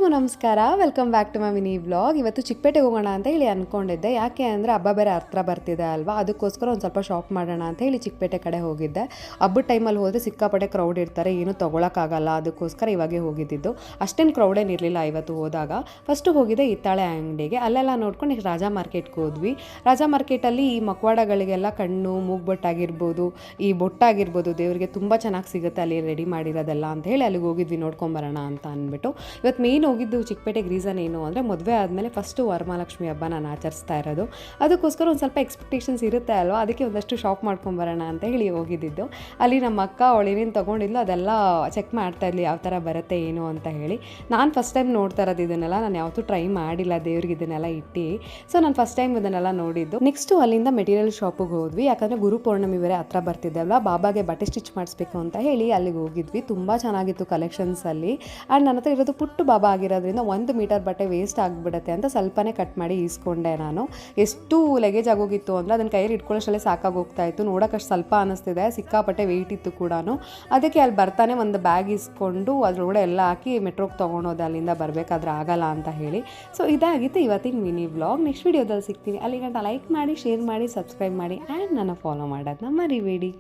ಎಲ್ರಿಗೂ ನಮಸ್ಕಾರ, welcome back to my mini vlog. ಇವತ್ತು ಚಿಕ್ಕಪೇಟೆಗೆ ಹೋಗೋಣ ಅಂತ ಹೇಳಿ ಅಂದ್ಕೊಂಡಿದ್ದೆ. ಯಾಕೆ ಅಂದರೆ ಹಬ್ಬ ಬೇರೆ ಹತ್ರ ಬರ್ತಿದೆ ಅಲ್ವಾ, ಅದಕ್ಕೋಸ್ಕರ ಒಂದು ಸ್ವಲ್ಪ ಶಾಪ್ ಮಾಡೋಣ ಅಂತ ಹೇಳಿ ಚಿಕ್ಕಪೇಟೆ ಕಡೆ ಹೋಗಿದ್ದೆ. ಹಬ್ಬದ ಟೈಮಲ್ಲಿ ಹೋದರೆ ಸಿಕ್ಕಾಪಟ್ಟೆ ಕ್ರೌಡ್ ಇರ್ತಾರೆ, ಏನೂ ತೊಗೊಳಕ್ಕಾಗಲ್ಲ, ಅದಕ್ಕೋಸ್ಕರ ಇವಾಗೇ ಹೋಗಿದ್ದಿದ್ದು. ಅಷ್ಟೇನು ಕ್ರೌಡೇನು ಇರಲಿಲ್ಲ ಇವತ್ತು ಹೋದಾಗ. ಫಸ್ಟು ಹೋಗಿದ್ದೆ ಹಿತ್ತಾಳೆ ಅಂಗಡಿಗೆ, ಅಲ್ಲೆಲ್ಲ ನೋಡ್ಕೊಂಡು ರಾಜಾ ಮಾರ್ಕೆಟ್ಗೆ ಹೋದ್ವಿ. ರಾಜಾ ಮಾರ್ಕೆಟಲ್ಲಿ ಈ ಮಕ್ವಾಡಗಳಿಗೆಲ್ಲ ಕಣ್ಣು ಮೂಗ್ಬೊಟ್ಟಾಗಿರ್ಬೋದು, ಈ ಬೊಟ್ಟಾಗಿರ್ಬೋದು ದೇವರಿಗೆ ತುಂಬ ಚೆನ್ನಾಗಿ ಸಿಗುತ್ತೆ ಅಲ್ಲಿ ರೆಡಿ ಮಾಡಿರೋದೆಲ್ಲ ಅಂತ ಹೇಳಿ ಅಲ್ಲಿಗೆ ಹೋಗಿದ್ವಿ ನೋಡ್ಕೊಂಬರೋಣ ಅಂತ ಅಂದ್ಬಿಟ್ಟು. ಇವತ್ತು ಮೇನ್ ಹೋಗಿದ್ದು ಚಿಕ್ಕಪೇಟೆಗೆ ರೀಸನ್ ಏನು ಅಂದರೆ ಮದುವೆ ಆದಮೇಲೆ ಫಸ್ಟು ವರಮಹಾಲಕ್ಷ್ಮಿ ಹಬ್ಬ ನಾನು ಆಚರಿಸ್ತಾ ಇರೋದು. ಅದಕ್ಕೋಸ್ಕರ ಒಂದು ಸ್ವಲ್ಪ ಎಕ್ಸ್ಪೆಕ್ಟೇಷನ್ಸ್ ಇರುತ್ತೆ ಅಲ್ವಾ, ಅದಕ್ಕೆ ಒಂದಷ್ಟು ಶಾಪ್ ಮಾಡ್ಕೊಂಬರೋಣ ಅಂತ ಹೇಳಿ ಹೋಗಿದ್ದಿದ್ದು. ಅಲ್ಲಿ ನಮ್ಮ ಅಕ್ಕ ಅವಳು ಏನೇನು ತೊಗೊಂಡಿದ್ಲು ಅದೆಲ್ಲ ಚೆಕ್ ಮಾಡ್ತಾ ಇದ್ಲಿ, ಯಾವ ಥರ ಬರುತ್ತೆ ಏನು ಅಂತ ಹೇಳಿ. ನಾನು ಫಸ್ಟ್ ಟೈಮ್ ನೋಡ್ತಾ ಇರೋದು ಇದನ್ನೆಲ್ಲ, ನಾನು ಯಾವತ್ತೂ ಟ್ರೈ ಮಾಡಿಲ್ಲ ದೇವ್ರಿಗೆ ಇದನ್ನೆಲ್ಲ ಇಟ್ಟು. ಸೊ ನಾನು ಫಸ್ಟ್ ಟೈಮ್ ಇದನ್ನೆಲ್ಲ ನೋಡಿದ್ದು. ನೆಕ್ಸ್ಟು ಅಲ್ಲಿಂದ ಮೆಟೀರಿಯಲ್ ಶಾಪಿಗೆ ಹೋದ್ವಿ, ಯಾಕಂದರೆ ಗುರು ಪೌರ್ಣಮಿ ಬೇರೆ ಹತ್ರ ಬರ್ತಿದ್ದೆ ಅಲ್ವಾ, ಬಾಬಾಗೆ ಬಟ್ಟೆ ಸ್ಟಿಚ್ ಮಾಡಿಸ್ಬೇಕು ಅಂತ ಹೇಳಿ ಅಲ್ಲಿಗೆ ಹೋಗಿದ್ವಿ. ತುಂಬ ಚೆನ್ನಾಗಿತ್ತು ಕಲೆಕ್ಷನ್ಸಲ್ಲಿ. ಆ್ಯಂಡ್ ನನ್ನ ಹತ್ರ ಇರೋದು ಪುಟ್ಟು ಬಾಬಾ ಆಗಿರೋದ್ರಿಂದ 1 ಮೀಟರ್ ಬಟ್ಟೆ ವೇಸ್ಟ್ ಆಗಿಬಿಡುತ್ತೆ ಅಂತ ಸ್ವಲ್ಪನೇ ಕಟ್ ಮಾಡಿ ಈಸ್ಕೊಂಡೆ ನಾನು. ಎಷ್ಟು ಲಗೇಜ್ ಆಗೋಗಿತ್ತು ಅಂದರೆ ಅದನ್ನು ಕೈಯಲ್ಲಿ ಇಟ್ಕೊಳ್ಳೋಷ್ಟಲ್ಲೇ ಸಾಕಾಗೋಗ್ತಾ ಇತ್ತು. ನೋಡೋಕ್ಕಷ್ಟು ಸ್ವಲ್ಪ ಅನ್ನಿಸ್ತಿದೆ, ಸಿಕ್ಕಾಪಟ್ಟೆ ವೆಯ್ಟ್ ಇತ್ತು ಕೂಡ. ಅದಕ್ಕೆ ಅಲ್ಲಿ ಬರ್ತಾನೆ ಒಂದು ಬ್ಯಾಗ್ ಇಸ್ಕೊಂಡು ಅದರೊಳಗಡೆ ಎಲ್ಲ ಹಾಕಿ ಮೆಟ್ರೋಗೆ ತೊಗೊಳೋದು, ಅಲ್ಲಿಂದ ಬರಬೇಕಾದ್ರೆ ಆಗಲ್ಲ ಅಂತ ಹೇಳಿ. ಸೊ ಇದಾಗಿತ್ತು ಇವತ್ತಿನ ಮಿನಿ ವ್ಲಾಗ್. ನೆಕ್ಸ್ಟ್ ವೀಡಿಯೋದಲ್ಲಿ ಸಿಗ್ತೀನಿ. ಅಲ್ಲಿ ಗಂಟ ಲೈಕ್ ಮಾಡಿ, ಶೇರ್ ಮಾಡಿ, ಸಬ್ಸ್ಕ್ರೈಬ್ ಮಾಡಿ ಆ್ಯಂಡ್ ನನ್ನ ಫಾಲೋ ಮಾಡೋದನ್ನ ಮರಿಬೇಡಿ.